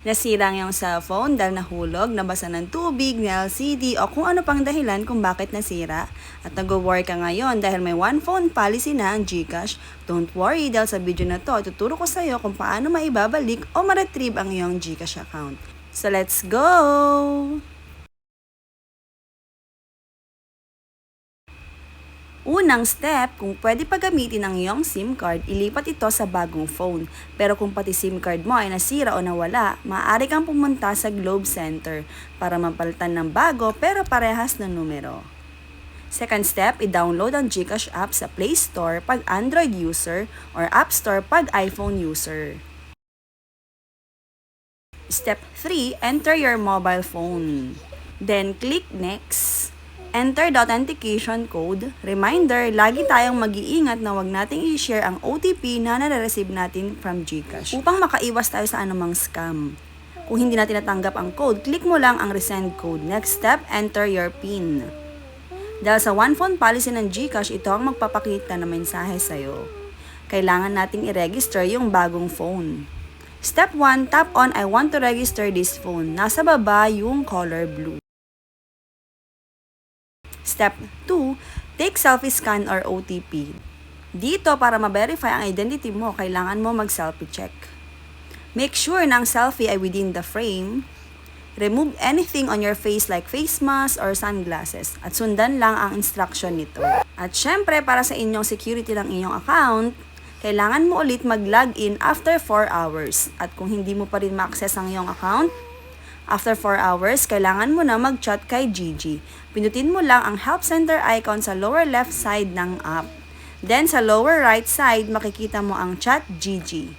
Nasira ang iyong cellphone dahil nahulog, nabasa ng tubig, ng LCD o kung ano pang dahilan kung bakit nasira. At nag-worry ka ngayon dahil may one phone policy na ang GCash. Don't worry dahil sa video na to, tuturo ko sa iyo kung paano maibabalik o ma-retrieve ang iyong GCash account. So let's go! Unang step, kung pwede pa gamitin ang iyong SIM card, ilipat ito sa bagong phone. Pero kung pati SIM card mo ay nasira o nawala, maaari kang pumunta sa Globe Center para mapalitan ng bago pero parehas na numero. Second step, i-download ang GCash app sa Play Store pag Android user or App Store pag iPhone user. Step 3, enter your mobile phone. Then click Next. Enter the authentication code. Reminder, lagi tayong mag-iingat na wag nating i-share ang OTP na nare-receive natin from GCash upang makaiwas tayo sa anumang scam. Kung hindi natin natanggap ang code, click mo lang ang resend code. Next step, enter your PIN. Dahil sa one phone policy ng GCash, ito ang magpapakita na mensahe sa'yo. Kailangan nating i-register yung bagong phone. Step 1, tap on I want to register this phone. Nasa baba yung color blue. Step 2, take selfie scan or OTP. Dito, para ma-verify ang identity mo, kailangan mo mag-selfie check. Make sure na ang selfie ay within the frame. Remove anything on your face like face mask or sunglasses at sundan lang ang instruction nito. At syempre, para sa inyong security ng inyong account, kailangan mo ulit mag-login after 4 hours. At kung hindi mo pa rin ma-access ang iyong account, after 4 hours, kailangan mo na mag-chat kay Gigi. Pinutin mo lang ang Help Center icon sa lower left side ng app. Then, sa lower right side, makikita mo ang Chat Gigi.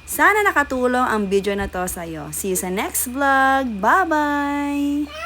Sana nakatulong ang video na to sa'yo. See you sa next vlog. Bye-bye!